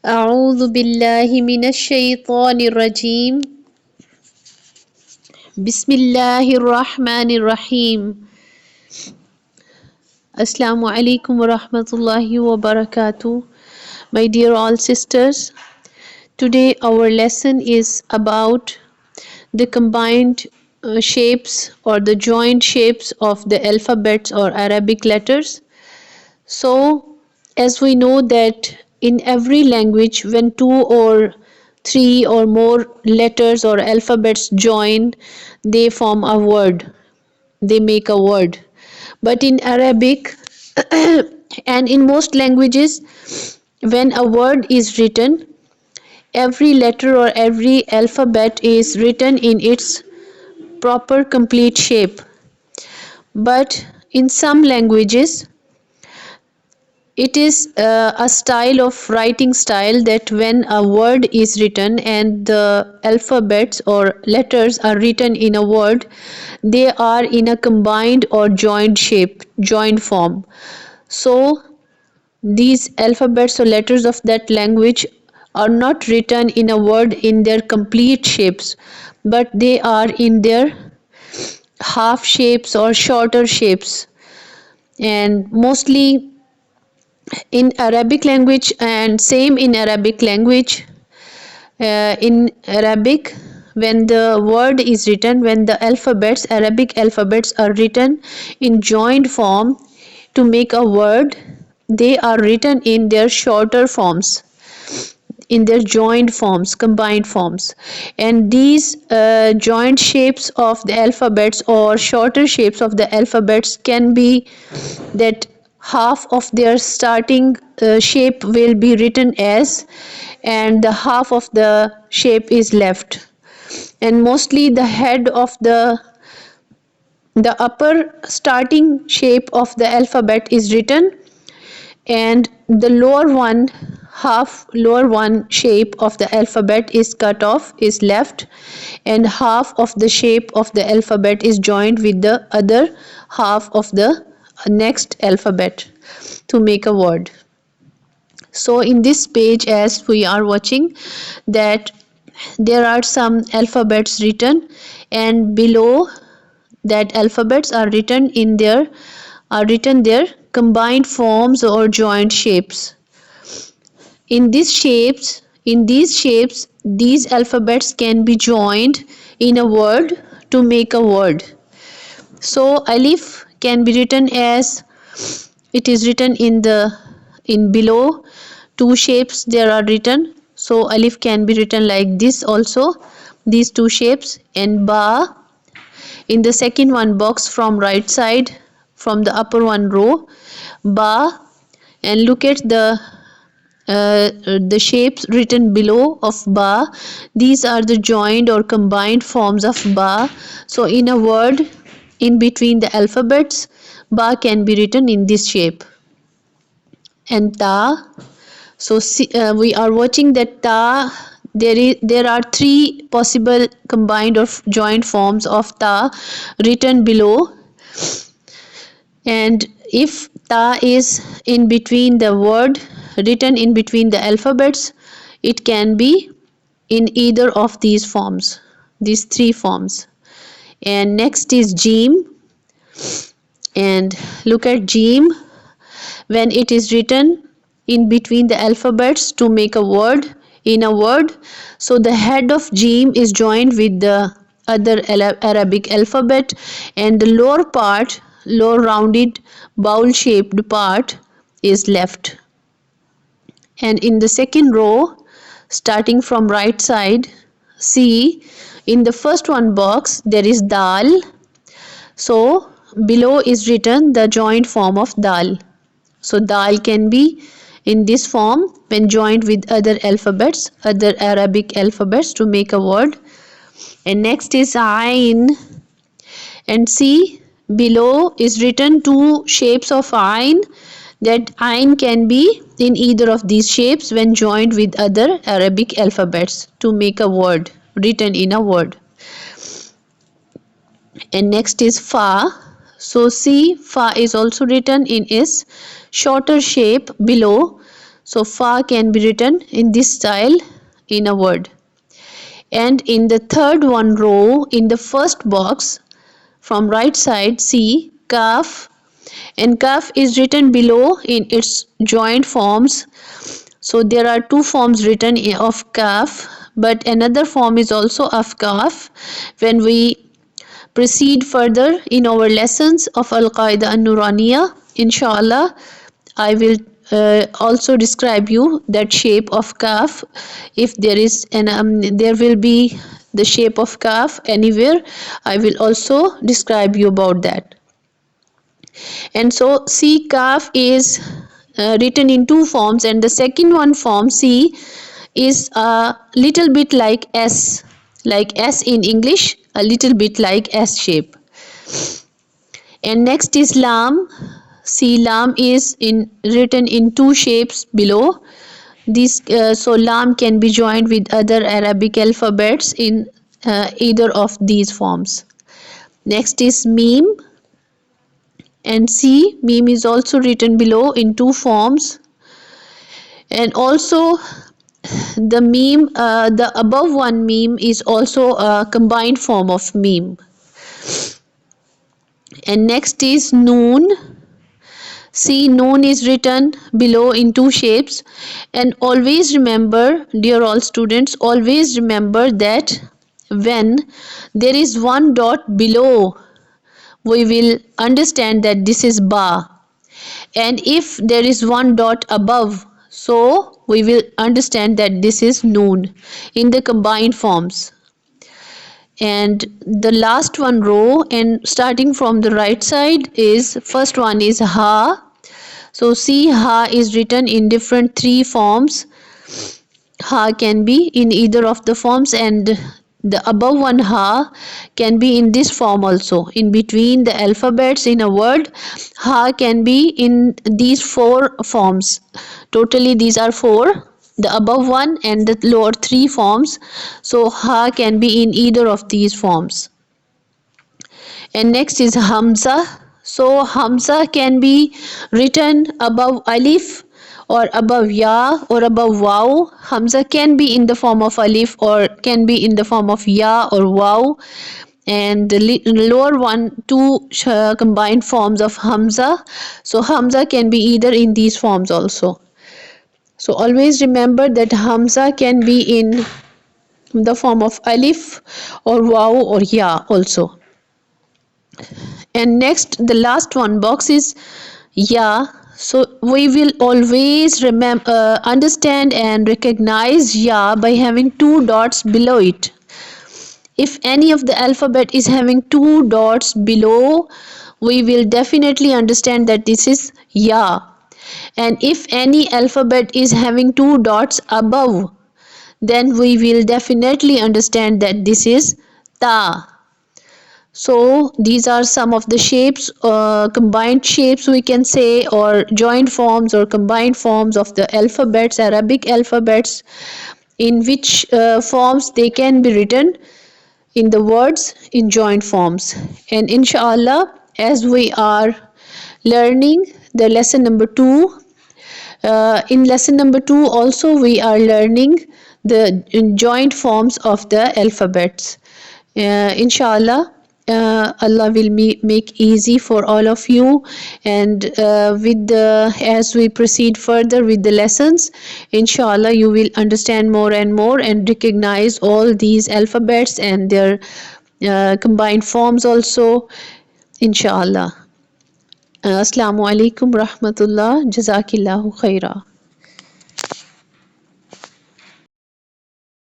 أعوذ بالله من الشيطان الرجيم بسم الله الرحمن الرحيم Assalamu alaikum wa rahmatullahi wa barakatuh. My dear all sisters, today our lesson is about the combined shapes or the joined shapes of the alphabets or Arabic letters. So, as we know that in every language, when two or three or more letters or alphabets join, they form a word, they make a word. But in Arabic and in most languages, when a word is written, every letter or every alphabet is written in its proper complete shape. But in some languages, it is a style of writing style that when a word is written and the alphabets or letters are written in a word, they are in a combined or joined shape, joined form. So these alphabets or letters of that language are not written in a word in their complete shapes, but they are in their half shapes or shorter shapes. And mostly in Arabic language, and same in Arabic language, in Arabic, when the word is written, when the alphabets, Arabic alphabets are written in joined form to make a word, they are written in their shorter forms, in their joined forms, combined forms. And these joined shapes of the alphabets or shorter shapes of the alphabets can be that half of their starting shape will be written as, and the half of the shape is left. And mostly the head of the upper starting shape of the alphabet is written, and the lower one, half lower one shape of the alphabet is cut off, is left, and half of the shape of the alphabet is joined with the other half of the next alphabet to make a word. So in this page, as we are watching, that there are some alphabets written, and below that alphabets are written in their combined forms or joint shapes. In these shapes, these alphabets can be joined in a word to make a word. So alif can be written as, it is written in below two shapes there are written. So alif can be written like this also, these two shapes. And ba in the second one box from right side, from the upper one row, ba. And look at the shapes written below of ba. These are the joined or combined forms of ba. So in a word, in between the alphabets, ba can be written in this shape. And ta, so we are watching that ta, there are three possible combined or joined forms of ta written below. And if ta is in between the word, written in between the alphabets, it can be in either of these forms, these three forms. And next is Jeem. And look at Jeem, when it is written in between the alphabets to make a word, in a word. So the head of Jeem is joined with the other Arabic alphabet, and the lower part, lower rounded bowl shaped part, is left. And in the second row, starting from right side, see, in the first one box there is dal. So below is written the joint form of dal. So dal can be in this form when joined with other alphabets, other Arabic alphabets to make a word. And next is ain. And see, below is written two shapes of ain. That ain can be in either of these shapes when joined with other Arabic alphabets to make a word, written in a word. And next is fa. So see, fa is also written in its shorter shape below. So fa can be written in this style in a word. And in the third one row, in the first box from right side, see kaf, and kaf is written below in its joint forms. So there are two forms written of kaf, but another form is also of kaf. When we proceed further in our lessons of Al-Qaeda An-Nuraniya, inshallah, I will also describe you that shape of kaf. If there is there will be the shape of kaf anywhere, I will also describe you about that. And so C kaf is written in two forms, and the second one form C is a little bit like S in English, a little bit like S shape. And next is lam. See, lam is written in two shapes below. So lam can be joined with other Arabic alphabets in either of these forms. Next is meme, and see, meme is also written below in two forms. And also the above one meme is also a combined form of meme. And next is noon. See, noon is written below in two shapes. And always remember, dear all students, always remember that when there is one dot below, we will understand that this is ba. And if there is one dot above, so we will understand that this is noon in the combined forms. And the last one row, and starting from the right side, is first one is ha. So see, ha is written in different three forms. Ha can be in either of the forms, and the above one ha can be in this form also. In between the alphabets in a word, ha can be in these four forms. Totally these are four, the above one and the lower three forms. So ha can be in either of these forms. And next is hamza. So hamza can be written above alif or above ya or above waw. Hamza can be in the form of alif or can be in the form of ya or waw. And the lower one, two combined forms of hamza. So hamza can be either in these forms also. So always remember that hamza can be in the form of alif or waw or ya also. And next, the last one box is ya. So we will always remember, understand and recognize ya by having two dots below it. If any of the alphabet is having two dots below, we will definitely understand that this is ya. And if any alphabet is having two dots above, then we will definitely understand that this is ta. So these are some of the shapes, combined shapes we can say, or joint forms or combined forms of the alphabets, Arabic alphabets, in which forms they can be written in the words in joint forms. And inshallah, as we are learning the lesson number 2, in lesson number 2 also we are learning the joint forms of the alphabets. Inshallah, Allah will make easy for all of you, and as we proceed further with the lessons, inshallah you will understand more and more and recognize all these alphabets and their combined forms also, inshallah. Assalamu alaikum rahmatullah, jazakillahu khaira.